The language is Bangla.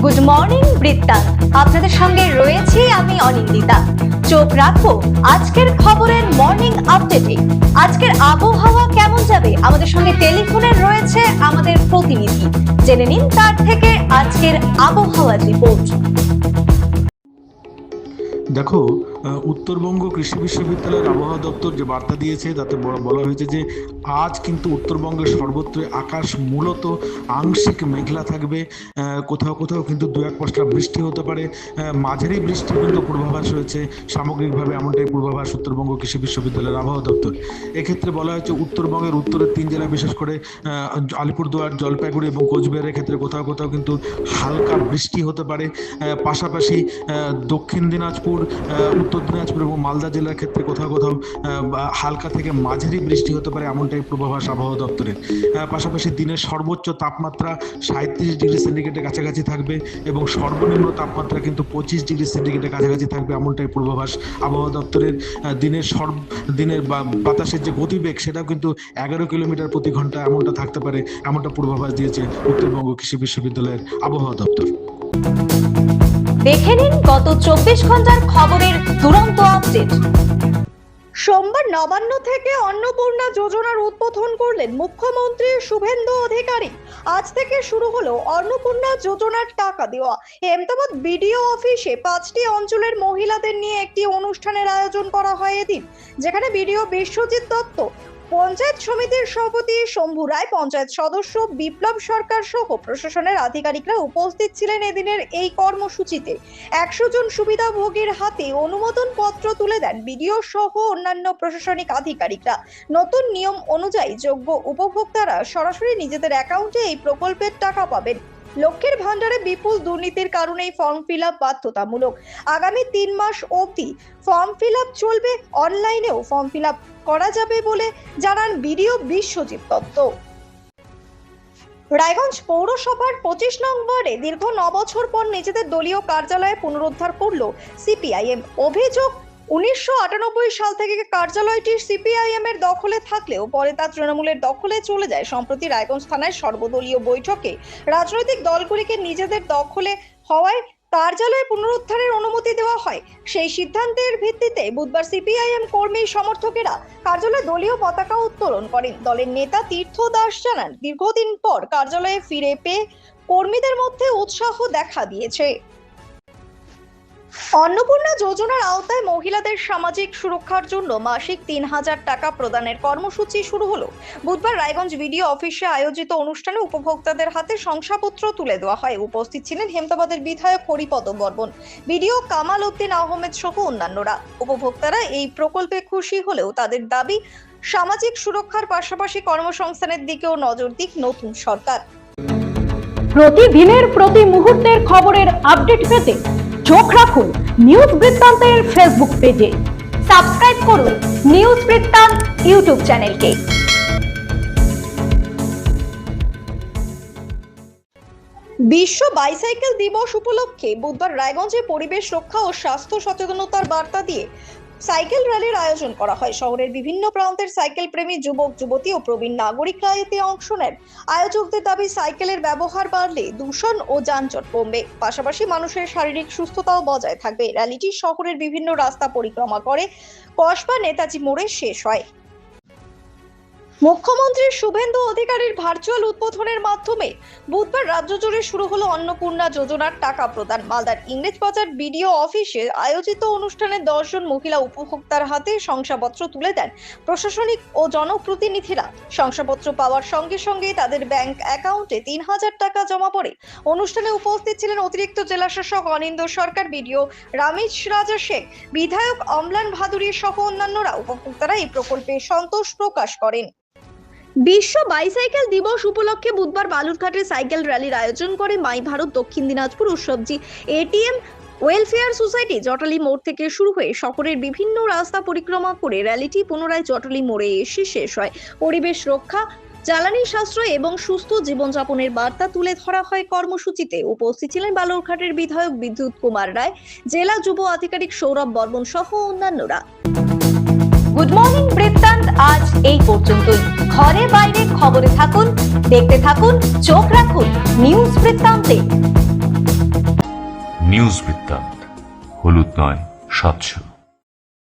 গুড মর্নিং বৃত্তান্ত, আপনাদের সঙ্গে রয়েছি আমি অনিন্দিতা। চোখ রাখবো আজকের খবরের মর্নিং আপডেটে। আজকের আবহাওয়া কেমন যাবে, আমাদের সঙ্গে টেলিফোনে রয়েছে আমাদের প্রতিনিধি। জেনে নিন তার থেকে আজকের আবহাওয়া রিপোর্ট। দেখো, উত্তরবঙ্গ কৃষি বিশ্ববিদ্যালয়ের আবহাওয়া দপ্তর যে বার্তা দিয়েছে তাতে বলা হয়েছে যে আজ কিন্তু উত্তরবঙ্গের সর্বত্র আকাশ মূলত আংশিক মেঘলা থাকবে। কোথাও কোথাও কিন্তু দু এক পশলা বৃষ্টি হতে পারে, মাঝারি বৃষ্টির কিন্তু পূর্বাভাস রয়েছে। সামগ্রিকভাবে এমনটাই পূর্বাভাস উত্তরবঙ্গ কৃষি বিশ্ববিদ্যালয়ের আবহাওয়া দপ্তর। এক্ষেত্রে বলা হয়েছে উত্তরবঙ্গের উত্তরের 3 জেলা, বিশেষ করে আলিপুরদুয়ার, জলপাইগুড়ি এবং কোচবিহারের ক্ষেত্রে কোথাও কোথাও কিন্তু হালকা বৃষ্টি হতে পারে। পাশাপাশি দক্ষিণ দিনাজপুর, উত্তর দিনাজপুর এবং মালদা জেলার ক্ষেত্রে কোথাও কোথাও হালকা থেকে মাঝারি বৃষ্টি হতে পারে, এমনটাই পূর্বাভাস আবহাওয়া দপ্তরের। পাশাপাশি দিনের সর্বোচ্চ তাপমাত্রা 37 ডিগ্রি সেন্টিগ্রেডের কাছাকাছি থাকবে এবং সর্বনিম্ন তাপমাত্রা কিন্তু 25 ডিগ্রি সেন্টিগ্রেডের কাছাকাছি থাকবে, এমনটাই পূর্বাভাস আবহাওয়া দপ্তরের। দিনের বাতাসের যে গতিবেগ সেটাও কিন্তু 11 কিলোমিটার প্রতি ঘন্টা এমনটা থাকতে পারে, এমনটা পূর্বাভাস দিয়েছে উত্তরবঙ্গ কৃষি বিশ্ববিদ্যালয়ের আবহাওয়া দপ্তর। দেখে নিন গত 24 ঘন্টার খবরের দুরন্ত আপডেট। সোমবার নবান্ন থেকে অন্নপূর্ণা যোজনার উদ্বোধন করলেন মুখ্যমন্ত্রী শুভেন্দু অধিকারী। আজ থেকে শুরু হলো অন্নপূর্ণা যোজনার টাকা দেওয়া। হেমতাবাদ বিডিও অফিসে 5টি অঞ্চলের মহিলাদের নিয়ে একটি অনুষ্ঠানের আয়োজন করা হয় এদিন, যেখানে বিডিও বিশ্বজিৎ দত্ত, পঞ্চায়েত সমিতির সভাপতি শম্ভু রায়, পঞ্চায়েত সদস্য বিপ্লব সরকার সহ প্রশাসনের আধিকারিকরা উপস্থিত ছিলেন। এদিনের এই কর্মসূচিতে 100 জন সুবিধাভোগীর হাতে অনুমোদন পত্র তুলে দেন বিডিও সহ অন্যান্য প্রশাসনিক আধিকারিকরা। নতুন নিয়ম অনুযায়ী যোগ্য উপভোক্তারা সরাসরি নিজেদের অ্যাকাউন্টে এই প্রকল্পের টাকা পাবেন। লক্ষ্মীর ভান্ডারে বিপুল দুর্নীতির কারণে ফর্ম ফিল আপ বাধ্যতামূলক। আগামী 3 মাস অবধি ফর্ম ফিল আপ চলবে, অনলাইনেও ফর্ম ফিল আপ করা যাবে বলে জানান বিডিও বিশ্বজিৎ দত্ত। রায়গঞ্জ পৌরসভার 25 নং ওয়ার্ডে দীর্ঘ 9 বছর পর নিজেদের দলীয় কার্যালয়ে পুনরুদ্ধার করল সিপিআইএম। অভিযোগ, 1998 সাল থেকে কার্যালয়টি সিপিআইএম এর দখলে থাকলেও পরে তা তৃণমূলের দখলে চলে যায়। সম্প্রতি রায়গঞ্জ থানায় সর্বদলীয় বৈঠকে রাজনৈতিক দলগুলিকে নিজেদের দখলে হওয়ায় কার্যালয় পুনরুদ্ধারের অনুমতি দেওয়া হয়। সেই সিদ্ধান্তের ভিত্তিতে বুধবার সিপিআইএম কর্মী সমর্থকেরা কার্যালয়ে দলীয় পতাকা উত্তোলন করেন। দলের নেতা তীর্থ দাস জানান, দীর্ঘদিন পর কার্যালয়ে ফিরে পেয়ে কর্মীদের মধ্যে উৎসাহ দেখা দিয়েছে। অন্নপূর্ণা যোজনার আওতায় মহিলাদের সামাজিক সুরক্ষার জন্য মাসিক 3000 টাকা প্রদানের কর্মসূচি শুরু হলো। বুধবার রায়গঞ্জ বিডিও অফিসে আয়োজিত অনুষ্ঠানে উপভোক্তাদের হাতে শংসাপত্র তুলে দেওয়া হয়। উপস্থিত ছিলেন হেমতাবাদের বিধায়ক হরিপদ বর্মন, বিডিও কামাল উদ্দিন আহমেদ সহ অন্যান্যরা। উপভোক্তারা এই প্রকল্পে খুশি হলেও তাদের দাবি, সামাজিক সুরক্ষার পাশাপাশি কর্মসংস্থানের দিকেও নজর দিক নতুন সরকার। প্রতিদিনের প্রতি মুহূর্তের খবরের আপডেট পেতে চোখ রাখুন নিউজ বৃত্তান্তের ফেসবুক পেজে। সাবস্ক্রাইব করুন নিউজ বৃত্তান্ত ইউটিউব চ্যানেলকে। বিশ্ব বাইসাইকেল দিবস উপলক্ষে বুধবার রায়গঞ্জে পরিবেশ রক্ষা ও স্বাস্থ্য সচেতনতার বার্তা দিয়ে সাইকেল র্যালির আয়োজন করা হয়। শহরের বিভিন্ন প্রান্তের সাইকেল প্রেমী যুবক যুবতী ও প্রবীণ নাগরিকরা এতে অংশ নেন। আয়োজকদের দাবি, সাইকেলের ব্যবহার বাড়লে দূষণ ও যানজট কমবে, পাশাপাশি মানুষের শারীরিক সুস্থতাও বজায় থাকবে। র্যালিটি শহরের বিভিন্ন রাস্তা পরিক্রমা করে কসবা নেতাজি মোড়ে শেষ হয়। মুখ্যমন্ত্রী শুভেন্দু অধিকারীর ভার্চুয়াল উদ্বোধনের মাধ্যমে বুধবার রাজ্য জুড়ে শুরু হলো অন্নপূর্ণা যোজনার টাকা প্রদান। মালদার ইংরেজবাজার বিডিও অফিসে আয়োজিত অনুষ্ঠানে 10 জন মহিলা উপভোক্তার হাতে শংসাপত্র তুলে দেন প্রশাসনিক ও জনপ্রতিনিধিরা। শংসাপত্র পাওয়ার সঙ্গে সঙ্গেই তাদের ব্যাংক অ্যাকাউন্টে 3000 টাকা জমা পড়ে। অনুষ্ঠানে উপস্থিত ছিলেন অতিরিক্ত জেলাশাসক অনিন্দ্য সরকার, বিডিও রামিজ রাজা শেখ, বিধায়ক অম্লান ভাদুরী সহ অন্যান্যরা। উপভোক্তারা এই প্রকল্পে সন্তোষ প্রকাশ করেন। বিশ্ব বাইসাইকেল দিবস উপলক্ষে বুধবার বালুরঘাটে সাইকেল র্যালির আয়োজন করে মাই ভারত দক্ষিণ দিনাজপুর উৎসবজি এটিএম ওয়েলফেয়ার সোসাইটি। জটালি মোড় থেকে শুরু হয়ে শহরের বিভিন্ন রাস্তা পরিক্রমা করে র্যালিটি পুনরায় জটালি মোড়ে এসে শেষ হয়। পরিবেশ রক্ষা, জ্বালানি সাশ্রয় এবং সুস্থ জীবনযাপনের বার্তা তুলে ধরা হয় কর্মসূচিতে। উপস্থিত ছিলেন বালুরঘাটের বিধায়ক বিদ্যুৎ কুমার রায়, জেলা যুব আধিকারিক সৌরভ বর্মন সহ অন্যান্যরা। গুড মর্নিং বৃত্তান্ত আজ এই পর্যন্তই। ঘরে বাইরে খবরে থাকুন, দেখতে থাকুন, চোখ রাখুন নিউজ বৃত্তান্তে। নিউজ বৃত্তান্ত, হলুদ নয়, স্বচ্ছ।